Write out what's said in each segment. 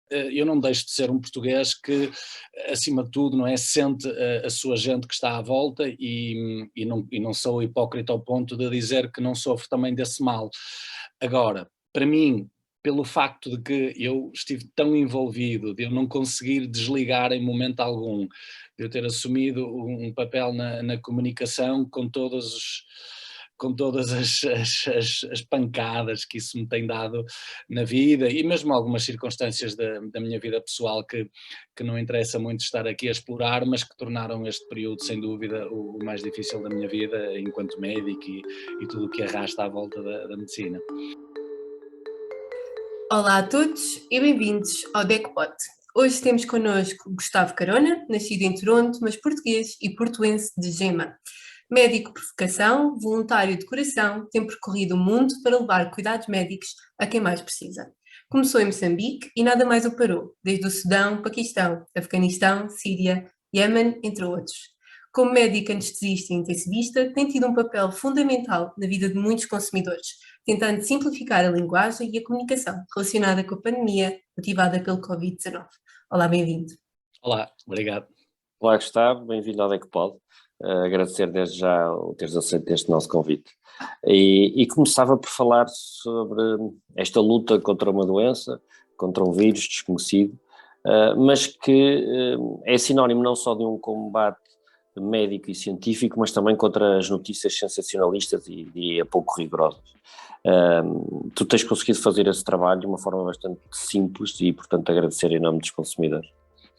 eu não deixo de ser um português que, acima de tudo, não é, sente a sua gente que está à volta e não sou hipócrita ao ponto de dizer que não sofro também desse mal. Agora, para mim, pelo facto de que eu estive tão envolvido, de eu não conseguir desligar em momento algum, de eu ter assumido um papel na comunicação com todas as pancadas que isso me tem dado na vida e mesmo algumas circunstâncias da minha vida pessoal que não interessa muito estar aqui a explorar, mas que tornaram este período, sem dúvida, o mais difícil da minha vida enquanto médico e tudo o que arrasta à volta da medicina. Olá a todos e bem-vindos ao DECPOT. Hoje temos connosco Gustavo Carona, nascido em Toronto, mas português e portuense de gema. Médico por vocação, voluntário de coração, tem percorrido o mundo para levar cuidados médicos a quem mais precisa. Começou em Moçambique e nada mais o parou, desde o Sudão, Paquistão, Afeganistão, Síria, Iémen, entre outros. Como médico anestesista e intensivista, tem tido um papel fundamental na vida de muitos consumidores, tentando simplificar a linguagem e a comunicação relacionada com a pandemia motivada pelo Covid-19. Olá, bem-vindo. Olá, obrigado. Olá, Gustavo, bem-vindo ao DECPOD. Agradecer desde já o teres aceito este nosso convite. E começava por falar sobre esta luta contra uma doença, contra um vírus desconhecido, mas que é sinónimo não só de um combate médico e científico, mas também contra as notícias sensacionalistas e pouco rigorosas. Tu tens conseguido fazer esse trabalho de uma forma bastante simples e, portanto, agradecer em nome dos consumidores.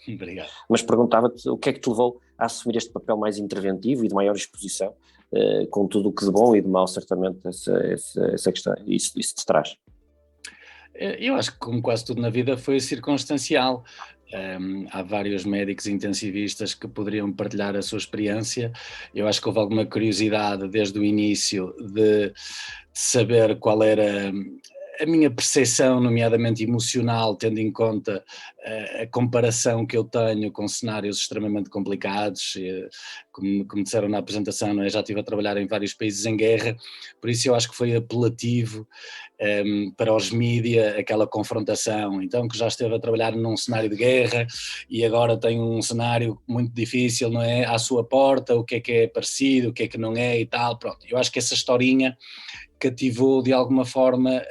Obrigado. Mas perguntava-te o que é que te levou a assumir este papel mais interventivo e de maior exposição, com tudo o que de bom e de mau, certamente, essa questão, isso te traz. Eu acho que, como quase tudo na vida, foi circunstancial. Há vários médicos intensivistas que poderiam partilhar a sua experiência. Eu acho que houve alguma curiosidade desde o início de saber qual era a minha percepção, nomeadamente emocional, tendo em conta a comparação que eu tenho com cenários extremamente complicados. Como disseram na apresentação, não é? Já estive a trabalhar em vários países em guerra, por isso eu acho que foi apelativo para os mídia aquela confrontação. Então, que já esteve a trabalhar num cenário de guerra e agora tem um cenário muito difícil, não é? À sua porta, o que é parecido, o que não é e tal. Pronto, eu acho que essa historinha cativou de alguma forma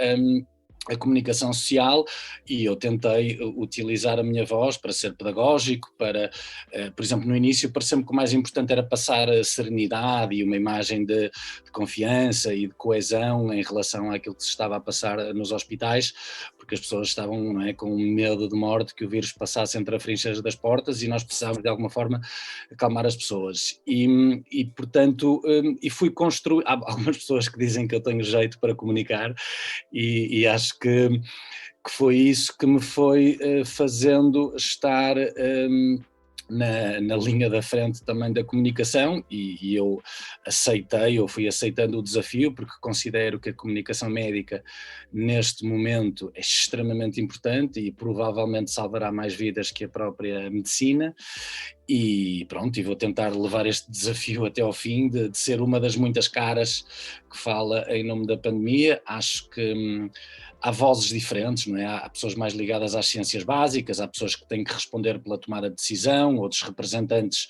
a comunicação social e eu tentei utilizar a minha voz para ser pedagógico, para, por exemplo, no início pareceu-me que o mais importante era passar a serenidade e uma imagem de confiança e de coesão em relação àquilo que se estava a passar nos hospitais, porque as pessoas estavam, não é, com medo de morte, que o vírus passasse entre as frinchas das portas e nós precisávamos de alguma forma acalmar as pessoas e portanto, e fui construir, há algumas pessoas que dizem que eu tenho jeito para comunicar e acho que foi isso que me foi fazendo estar na linha da frente também da comunicação e eu fui aceitando o desafio porque considero que a comunicação médica neste momento é extremamente importante e provavelmente salvará mais vidas que a própria medicina e pronto, e vou tentar levar este desafio até ao fim de ser uma das muitas caras que fala em nome da pandemia. Acho que há vozes diferentes, não é? Há pessoas mais ligadas às ciências básicas, há pessoas que têm que responder pela tomada de decisão, outros representantes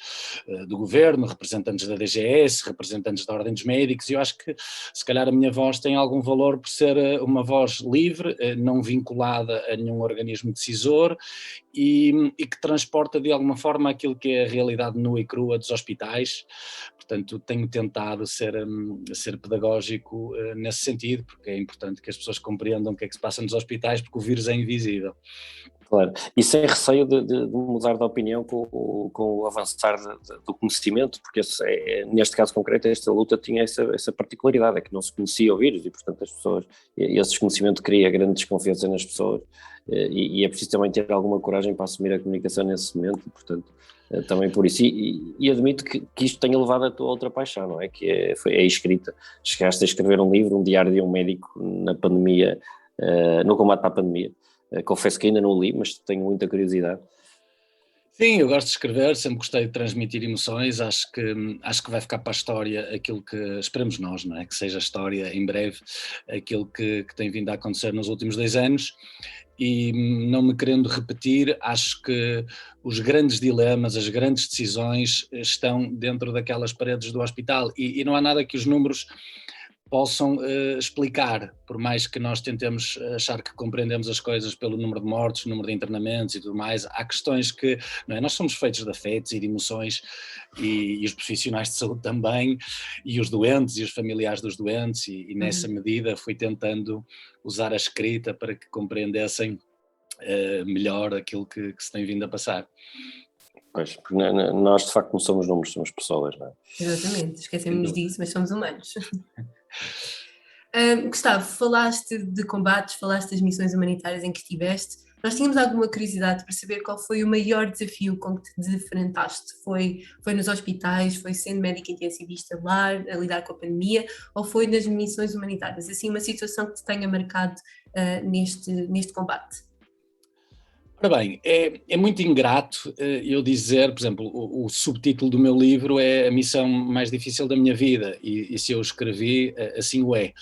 do governo, representantes da DGS, representantes da Ordem dos Médicos, e eu acho que se calhar a minha voz tem algum valor por ser uma voz livre, não vinculada a nenhum organismo decisor e que transporta de alguma forma aquilo que é a realidade nua e crua dos hospitais. Portanto, tenho tentado ser pedagógico nesse sentido, porque é importante que as pessoas compreendam o que é que se passa nos hospitais, porque o vírus é invisível. Claro, e sem receio de mudar de opinião com o avançar do conhecimento, porque neste caso concreto esta luta tinha essa particularidade, é que não se conhecia o vírus e portanto as pessoas, esse desconhecimento cria grande desconfiança nas pessoas e é preciso também ter alguma coragem para assumir a comunicação nesse momento e portanto também por isso, e admito que isto tenha levado a tua outra paixão, não é? Que é a escrita. Chegaste a escrever um livro, um diário de um médico na pandemia, no combate à pandemia. Confesso que ainda não li, mas tenho muita curiosidade. Sim, eu gosto de escrever, sempre gostei de transmitir emoções, acho que vai ficar para a história aquilo que esperamos nós, não é? Que seja a história em breve, aquilo que tem vindo a acontecer nos últimos 2 anos. E não me querendo repetir, acho que os grandes dilemas, as grandes decisões estão dentro daquelas paredes do hospital e não há nada que os números possam explicar, por mais que nós tentemos achar que compreendemos as coisas pelo número de mortes, número de internamentos e tudo mais, há questões que, não é? Nós somos feitos de afetos e de emoções e os profissionais de saúde também, e os doentes e os familiares dos doentes, e nessa medida fui tentando usar a escrita para que compreendessem melhor aquilo que se tem vindo a passar. Pois, nós de facto não somos números, somos pessoas, não é? Exatamente, esquecemos disso, mas somos humanos. Gustavo, falaste de combates, falaste das missões humanitárias em que estiveste. Nós tínhamos alguma curiosidade para saber qual foi o maior desafio com que te defrontaste? Foi nos hospitais, foi sendo médico intensivista lá, a lidar com a pandemia, ou foi nas missões humanitárias? Assim, uma situação que te tenha marcado neste combate? Ora bem, é muito ingrato eu dizer, por exemplo, o subtítulo do meu livro é A Missão Mais Difícil da Minha Vida, e se eu escrevi, assim o é.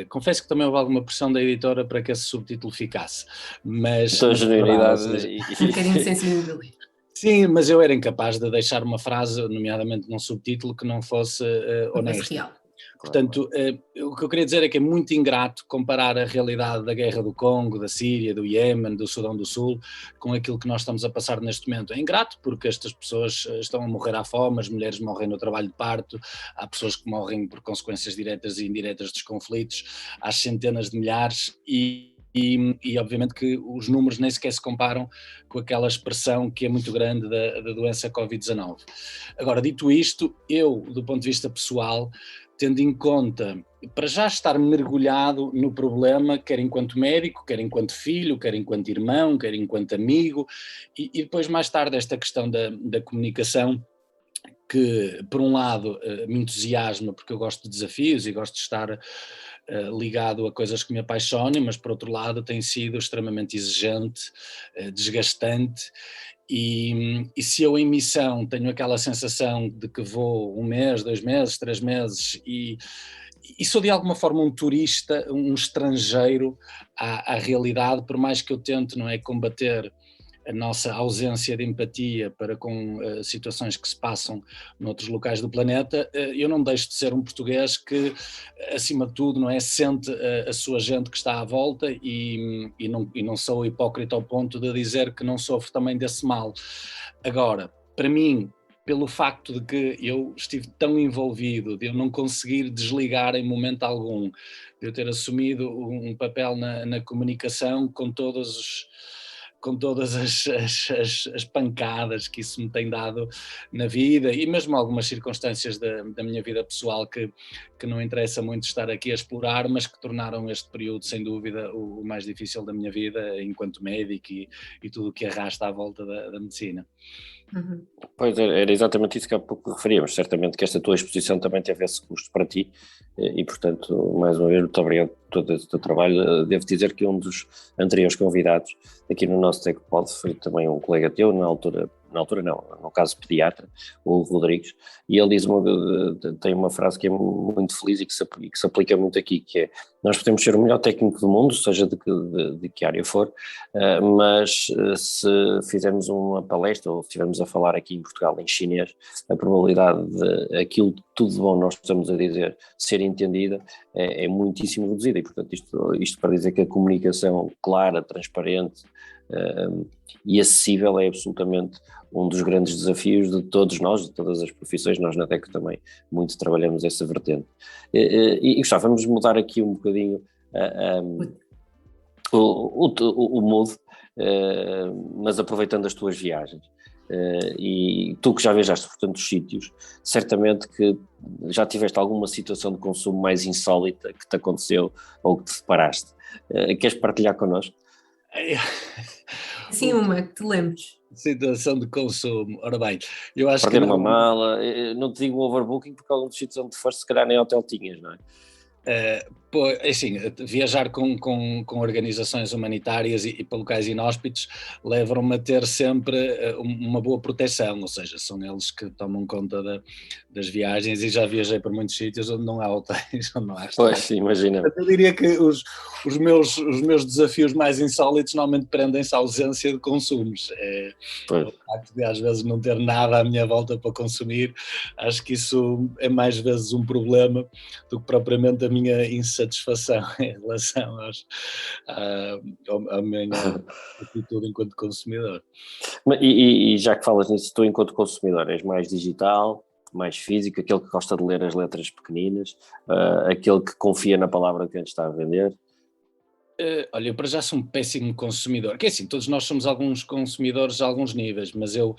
Confesso que também houve alguma pressão da editora para que esse subtítulo ficasse, mas Então, é verdade, ou genuinidade seja, Um bocadinho de sensibilidade. sim, mas eu era incapaz de deixar uma frase, nomeadamente num subtítulo, que não fosse Não fosse honesta. real. Portanto, o que eu queria dizer é que é muito ingrato comparar a realidade da guerra do Congo, da Síria, do Iémen, do Sudão do Sul, com aquilo que nós estamos a passar neste momento. É ingrato porque estas pessoas estão a morrer à fome, as mulheres morrem no trabalho de parto, há pessoas que morrem por consequências diretas e indiretas dos conflitos, há centenas de milhares e obviamente que os números nem sequer se comparam com aquela expressão que é muito grande da doença Covid-19. Agora, dito isto, eu, do ponto de vista pessoal, tendo em conta, para já estar mergulhado no problema, quer enquanto médico, quer enquanto filho, quer enquanto irmão, quer enquanto amigo, e depois mais tarde esta questão da comunicação, que por um lado me entusiasma porque eu gosto de desafios e gosto de estar ligado a coisas que me apaixonem, mas por outro lado tem sido extremamente exigente, desgastante. E se eu em missão tenho aquela sensação de que vou 1 mês, 2 meses, 3 meses e sou de alguma forma um turista, um estrangeiro à realidade, por mais que eu tente, não é, combater a nossa ausência de empatia para com situações que se passam noutros locais do planeta, eu não deixo de ser um português que, acima de tudo, não é, sente a sua gente que está à volta e não sou hipócrita ao ponto de dizer que não sofro também desse mal. Agora, para mim, pelo facto de que eu estive tão envolvido, de eu não conseguir desligar em momento algum, de eu ter assumido um papel na comunicação com todas as pancadas que isso me tem dado na vida e mesmo algumas circunstâncias da minha vida pessoal que não interessa muito estar aqui a explorar, mas que tornaram este período, sem dúvida, o mais difícil da minha vida enquanto médico e tudo o que arrasta à volta da medicina. Uhum. Pois era exatamente isso que há pouco referíamos. Certamente que esta tua exposição também teve esse custo para ti e, portanto, mais uma vez, muito obrigado por todo esse teu trabalho. Devo dizer que um dos anteriores convidados aqui no nosso TechPod foi também um colega teu, na altura não, no caso pediatra, o Rodrigues, e ele tem uma frase que é muito feliz e que se aplica muito aqui, que é: nós podemos ser o melhor técnico do mundo, seja de que área for, mas se fizermos uma palestra ou se estivermos a falar aqui em Portugal em chinês, a probabilidade de aquilo tudo de bom nós estamos a dizer ser entendida é muitíssimo reduzida, e portanto isto para dizer que a comunicação clara, transparente e acessível é absolutamente um dos grandes desafios de todos nós, de todas as profissões. Nós na DECO também muito trabalhamos essa vertente. E Gustavo, vamos mudar aqui um bocadinho o mood, mas aproveitando as tuas viagens. E tu que já viajaste por tantos sítios, certamente que já tiveste alguma situação de consumo mais insólita que te aconteceu ou que te deparaste. Queres partilhar connosco? Sim, uma que te lembres. Situação de consumo. Ora bem, eu acho que Perder uma não. mala, não te digo um overbooking porque alguns sítios onde foste se calhar nem hotel tinhas, não é? Assim, viajar com organizações humanitárias e para locais inóspitos levam-me a ter sempre uma boa proteção, ou seja, são eles que tomam conta das viagens, e já viajei por muitos sítios onde não há hotéis, onde não há restaurantes. Pois, imagina. Eu diria que os meus desafios mais insólitos normalmente prendem-se à ausência de consumos. O facto de às vezes não ter nada à minha volta para consumir, acho que isso é mais vezes um problema do que propriamente a minha insatisfação em relação à minha atitude enquanto consumidor. E já que falas nisso, tu enquanto consumidor és mais digital, mais físico, aquele que gosta de ler as letras pequeninas, aquele que confia na palavra que antes está a vender? Olha, eu para já sou um péssimo consumidor, que é assim, todos nós somos alguns consumidores a alguns níveis, mas eu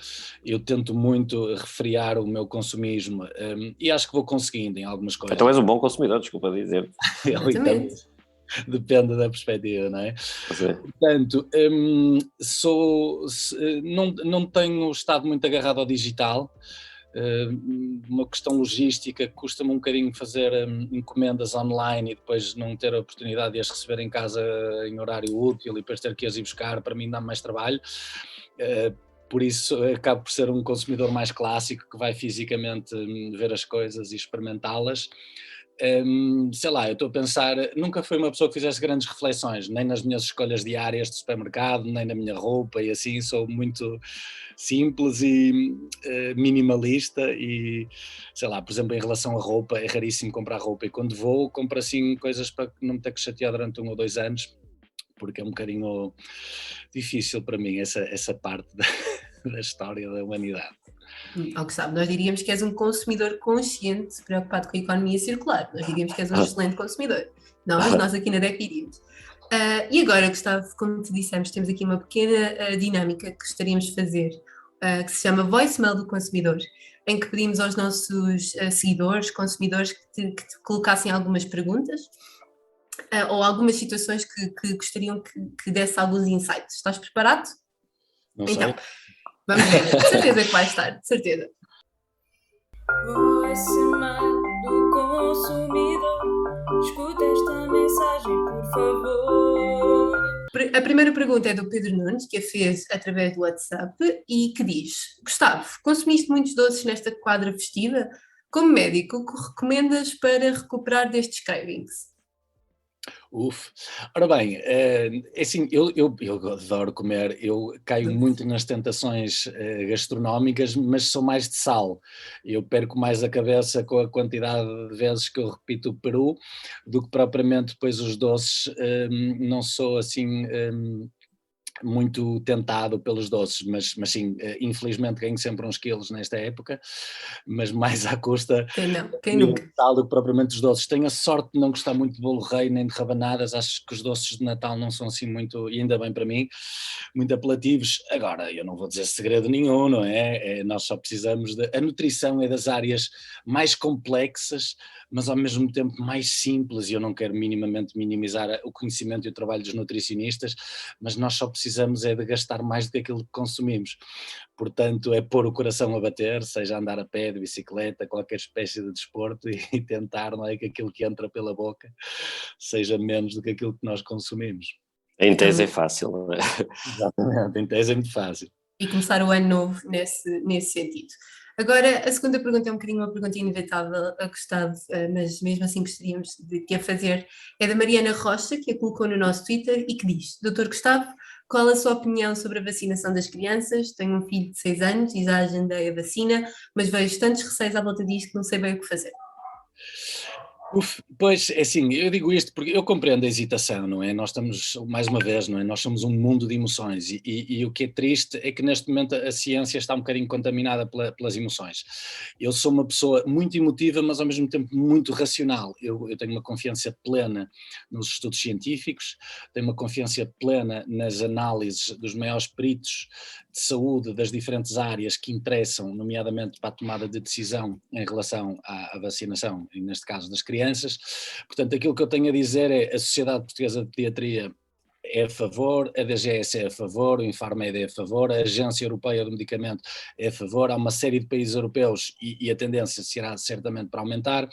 tento muito refriar o meu consumismo, e acho que vou conseguindo em algumas coisas. Então és um bom consumidor, desculpa dizer. Exatamente. Depende da perspectiva, não é? Sim. Portanto, não tenho estado muito agarrado ao digital. Uma questão logística, custa-me um bocadinho fazer encomendas online e depois não ter a oportunidade de as receber em casa em horário útil e depois ter que as ir buscar, para mim dá mais trabalho. Por isso acabo por ser um consumidor mais clássico, que vai fisicamente ver as coisas e experimentá-las. Sei lá, eu estou a pensar, nunca fui uma pessoa que fizesse grandes reflexões, nem nas minhas escolhas diárias de supermercado, nem na minha roupa e assim, sou muito simples e minimalista e, sei lá, por exemplo, em relação à roupa, é raríssimo comprar roupa, e quando vou, compro assim coisas para não me ter que chatear durante 1 ou 2 anos, porque é um bocadinho difícil para mim essa parte da história da humanidade. Ao que sabe, nós diríamos que és um consumidor consciente, preocupado com a economia circular. Nós diríamos que és um excelente consumidor. Não, mas nós aqui na DEC diríamos. E agora, Gustavo, como te dissemos, temos aqui uma pequena dinâmica que gostaríamos de fazer, que se chama Voicemail do Consumidor, em que pedimos aos nossos seguidores, consumidores, que te colocassem algumas perguntas ou algumas situações que gostariam que desse alguns insights. Estás preparado? Não Então, sei. vamos ver. De certeza que vai estar, de certeza. Voicemail do consumidor, escuta esta mensagem, por favor. A primeira pergunta é do Pedro Nunes, que a fez através do WhatsApp e que diz: Gustavo, consumiste muitos doces nesta quadra festiva? Como médico, o que recomendas para recuperar destes cravings? Ora bem, é assim, eu adoro comer, eu caio muito nas tentações gastronómicas, mas sou mais de sal. Eu perco mais a cabeça com a quantidade de vezes que eu repito o peru do que propriamente depois os doces. Não sou assim muito tentado pelos doces, mas sim, infelizmente ganho sempre uns quilos nesta época, mas mais à custa Quem não? Quem do nunca? Natal do que propriamente dos doces. Tenho a sorte de não gostar muito de bolo rei nem de rabanadas, acho que os doces de Natal não são assim muito, e ainda bem para mim, muito apelativos. Agora, eu não vou dizer segredo nenhum, não é? Nós só precisamos de... A nutrição é das áreas mais complexas, mas ao mesmo tempo mais simples, e eu não quero minimamente minimizar o conhecimento e o trabalho dos nutricionistas, mas nós só precisamos é de gastar mais do que aquilo que consumimos. Portanto, é pôr o coração a bater, seja andar a pé, de bicicleta, qualquer espécie de desporto, e tentar, não é, que aquilo que entra pela boca seja menos do que aquilo que nós consumimos. Em tese é fácil, não é? Exatamente, em tese é muito fácil. E começar o ano novo nesse sentido. Agora, a segunda pergunta é um bocadinho uma pergunta inevitável a Gustavo, mas mesmo assim gostaríamos de a fazer. É da Mariana Rocha, que a colocou no nosso Twitter e que diz: Doutor Gustavo, qual a sua opinião sobre a vacinação das crianças? Tenho um filho de 6 anos e já agendei a vacina, mas vejo tantos receios à volta disto que não sei bem o que fazer. Pois, é assim, eu digo isto porque eu compreendo a hesitação, não é? Nós estamos, mais uma vez, não é? Nós somos um mundo de emoções e o que é triste é que neste momento a ciência está um bocadinho contaminada pelas emoções. Eu sou uma pessoa muito emotiva, mas ao mesmo tempo muito racional. Eu tenho uma confiança plena nos estudos científicos, tenho uma confiança plena nas análises dos maiores peritos de saúde das diferentes áreas que interessam, nomeadamente para a tomada de decisão em relação à vacinação, neste caso das crianças. Portanto, aquilo que eu tenho a dizer é: a Sociedade Portuguesa de Pediatria é a favor, a DGS é a favor, o Infarmed é a favor, a Agência Europeia do Medicamento é a favor, há uma série de países europeus e a tendência será certamente para aumentar.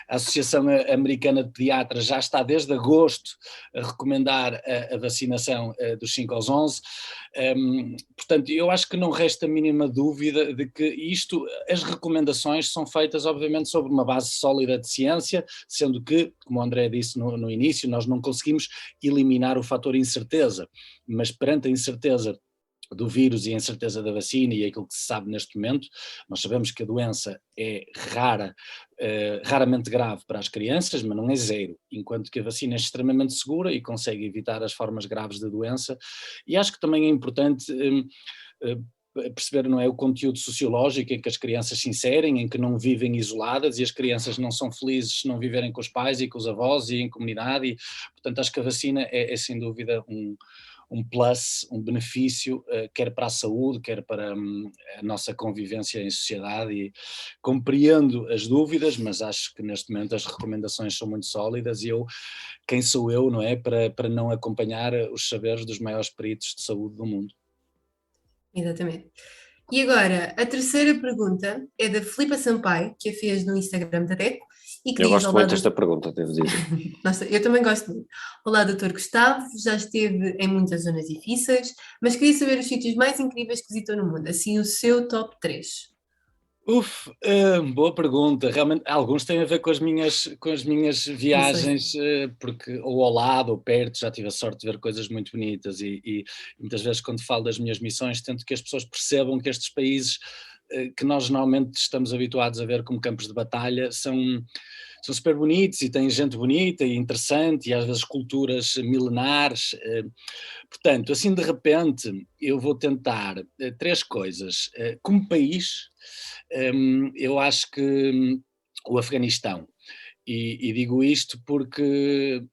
A Associação Americana de Pediatras já está desde agosto a recomendar a vacinação dos 5 aos 11, portanto eu acho que não resta a mínima dúvida de que as recomendações são feitas obviamente sobre uma base sólida de ciência, sendo que, como o André disse no início, nós não conseguimos eliminar o fator incerteza, mas perante a incerteza do vírus e a incerteza da vacina e aquilo que se sabe neste momento, nós sabemos que a doença é raramente grave para as crianças, mas não é zero, enquanto que a vacina é extremamente segura e consegue evitar as formas graves da doença, e acho que também é importante perceber, não é, o conteúdo sociológico em que as crianças se inserem, em que não vivem isoladas, e as crianças não são felizes se não viverem com os pais e com os avós e em comunidade, e portanto acho que a vacina é sem dúvida um plus, um benefício, quer para a saúde, quer para a nossa convivência em sociedade, e compreendo as dúvidas, mas acho que neste momento as recomendações são muito sólidas, e quem sou eu, não é, para não acompanhar os saberes dos maiores peritos de saúde do mundo. Exatamente. E agora, a terceira pergunta é da Filipa Sampaio, que a fez no Instagram da DECO. Eu gosto muito desta pergunta, devo dizer. Nossa, eu também gosto muito. Olá, Dr. Gustavo, já esteve em muitas zonas difíceis, mas queria saber os sítios mais incríveis que visitou no mundo, assim o seu top 3. Boa pergunta. Realmente, alguns têm a ver com as minhas viagens, porque ou ao lado ou perto já tive a sorte de ver coisas muito bonitas, e muitas vezes quando falo das minhas missões tento que as pessoas percebam que estes países que nós normalmente estamos habituados a ver como campos de batalha são super bonitos e têm gente bonita e interessante e às vezes culturas milenares. Portanto, assim de repente eu vou tentar 3 coisas. Como país, eu acho que o Afeganistão, e digo isto porque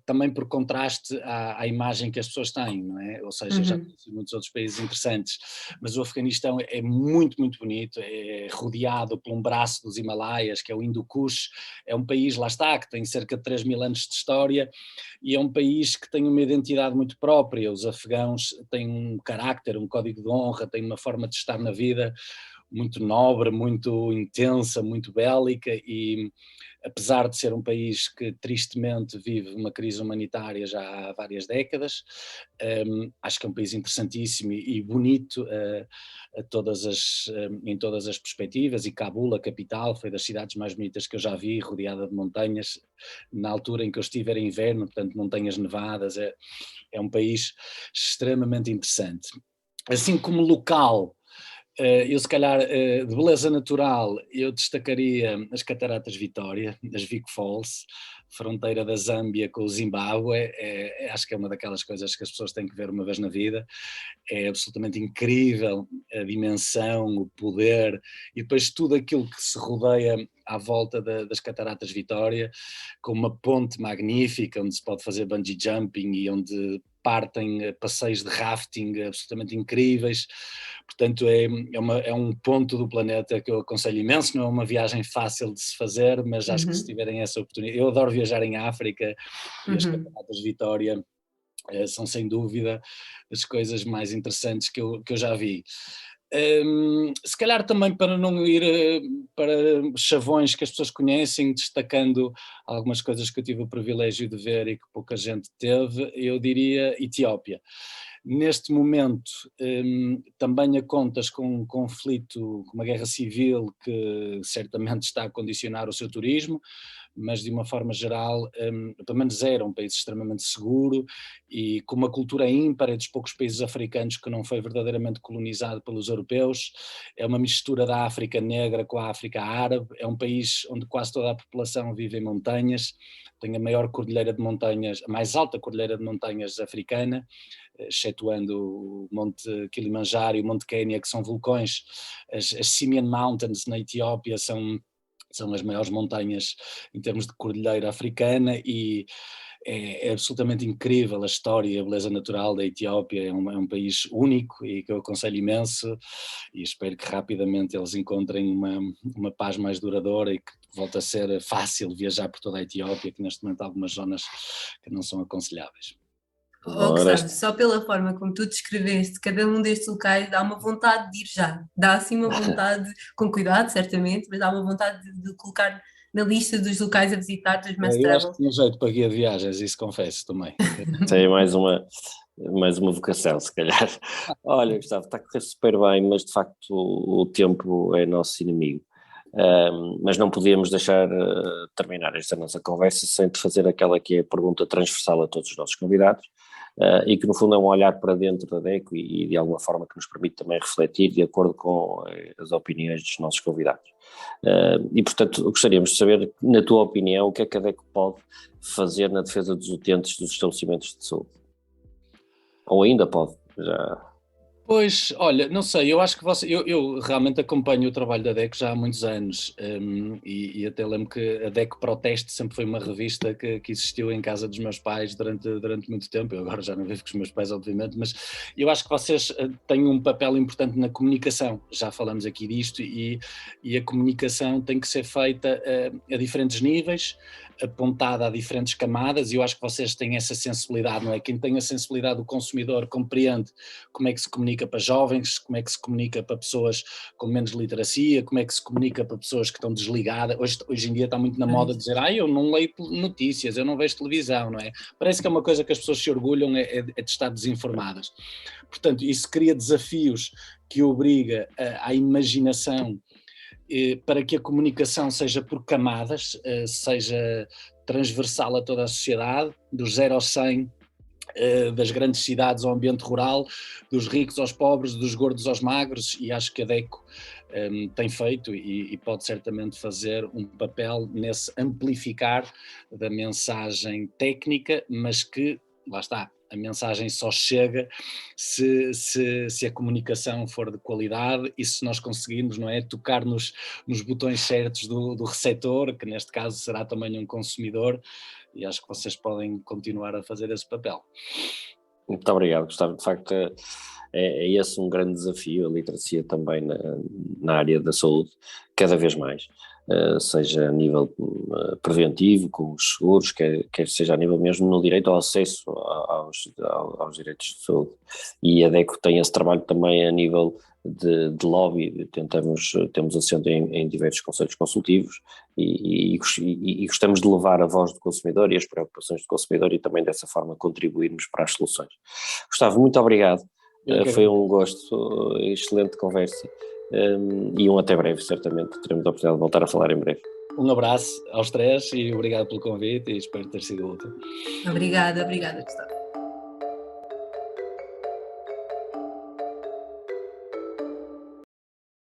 também por contraste à imagem que as pessoas têm, não é? Ou seja, eu já conheci muitos outros países interessantes, mas o Afeganistão é muito, muito bonito, é rodeado por um braço dos Himalaias, que é o Hindu Kush, é um país, lá está, que tem cerca de 3.000 anos de história, e é um país que tem uma identidade muito própria. Os afegãos têm um carácter, um código de honra, têm uma forma de estar na vida muito nobre, muito intensa, muito bélica, e apesar de ser um país que tristemente vive uma crise humanitária já há várias décadas, acho que é um país interessantíssimo e bonito em todas as perspectivas, e Cabul, a capital, foi das cidades mais bonitas que eu já vi, rodeada de montanhas. Na altura em que eu estive era inverno, portanto montanhas nevadas, é um país extremamente interessante. Assim como local, eu se calhar de beleza natural eu destacaria as Cataratas Vitória, as Vic Falls, fronteira da Zâmbia com o Zimbábue. Acho que é uma daquelas coisas que as pessoas têm que ver uma vez na vida. É absolutamente incrível a dimensão, o poder, e depois tudo aquilo que se rodeia à volta das Cataratas Vitória, com uma ponte magnífica onde se pode fazer bungee jumping e onde partem passeios de rafting absolutamente incríveis. Portanto é um ponto do planeta que eu aconselho imenso. Não é uma viagem fácil de se fazer, mas acho que se tiverem essa oportunidade, eu adoro viajar em África, e as Cataratas Vitória são sem dúvida as coisas mais interessantes que eu já vi. Se calhar também, para não ir para chavões que as pessoas conhecem, destacando algumas coisas que eu tive o privilégio de ver e que pouca gente teve, eu diria Etiópia. Neste momento também a contas com um conflito, com uma guerra civil que certamente está a condicionar o seu turismo, mas de uma forma geral, pelo menos era um país extremamente seguro e com uma cultura ímpar, é dos poucos países africanos que não foi verdadeiramente colonizado pelos europeus. É uma mistura da África negra com a África árabe, é um país onde quase toda a população vive em montanhas, tem a maior cordilheira de montanhas, a mais alta cordilheira de montanhas africana, excetuando o Monte Kilimanjaro e o Monte Quênia, que são vulcões. As Simien Mountains na Etiópia são as maiores montanhas em termos de cordilheira africana, e é absolutamente incrível a história e a beleza natural da Etiópia. É um país único e que eu aconselho imenso, e espero que rapidamente eles encontrem uma paz mais duradoura e que volte a ser fácil viajar por toda a Etiópia, que neste momento há algumas zonas que não são aconselháveis. Oh, Gustavo, só pela forma como tu descreveste cada um destes locais dá uma vontade de ir já. Dá assim uma vontade, com cuidado, certamente, mas dá uma vontade de colocar na lista dos locais a visitar dos must Eu acho travel. que tinha jeito para guia de viagens, isso confesso também. Tem mais uma vocação, se calhar. Olha, Gustavo, está a correr super bem, mas de facto o tempo é nosso inimigo. Mas não podíamos deixar terminar esta nossa conversa sem te fazer aquela que é a pergunta transversal a todos os nossos convidados, e que no fundo é um olhar para dentro da DECO e de alguma forma que nos permite também refletir de acordo com as opiniões dos nossos convidados. E portanto gostaríamos de saber, na tua opinião, o que é que a DECO pode fazer na defesa dos utentes dos estabelecimentos de saúde? Ou ainda pode, já... Pois, olha, não sei, eu acho que eu realmente acompanho o trabalho da DECO já há muitos anos, e até lembro que a DECO Proteste sempre foi uma revista que existiu em casa dos meus pais durante muito tempo. Eu agora já não vivo com os meus pais, obviamente, mas eu acho que vocês têm um papel importante na comunicação. Já falamos aqui disto, e a comunicação tem que ser feita a diferentes níveis, apontada a diferentes camadas, e eu acho que vocês têm essa sensibilidade, não é? Quem tem a sensibilidade do consumidor compreende como é que se comunica para jovens, como é que se comunica para pessoas com menos literacia, como é que se comunica para pessoas que estão desligadas. Hoje em dia está muito na moda dizer, eu não leio notícias, eu não vejo televisão, não é? Parece que é uma coisa que as pessoas se orgulham é de estar desinformadas. Portanto, isso cria desafios que obriga à imaginação, para que a comunicação seja por camadas, seja transversal a toda a sociedade, dos 0 aos 100, das grandes cidades ao ambiente rural, dos ricos aos pobres, dos gordos aos magros, e acho que a DECO tem feito e pode certamente fazer um papel nesse amplificar da mensagem técnica, mas que, lá está, a mensagem só chega se a comunicação for de qualidade e se nós conseguirmos, não é, tocar nos botões certos do receptor, que neste caso será também um consumidor, e acho que vocês podem continuar a fazer esse papel. Muito obrigado, Gustavo. De facto, é esse um grande desafio, a literacia também na área da saúde, cada vez mais, seja a nível preventivo, com os seguros, quer seja a nível mesmo no direito ao acesso aos direitos de saúde. E a DECO tem esse trabalho também a nível de lobby, temos assento em diversos conselhos consultivos e gostamos de levar a voz do consumidor e as preocupações do consumidor e também dessa forma contribuirmos para as soluções. Gustavo, muito obrigado, foi um gosto, excelente conversa, e até breve, certamente teremos a oportunidade de voltar a falar em breve. Um abraço aos três e obrigado pelo convite e espero ter sido útil. Obrigada, Gustavo.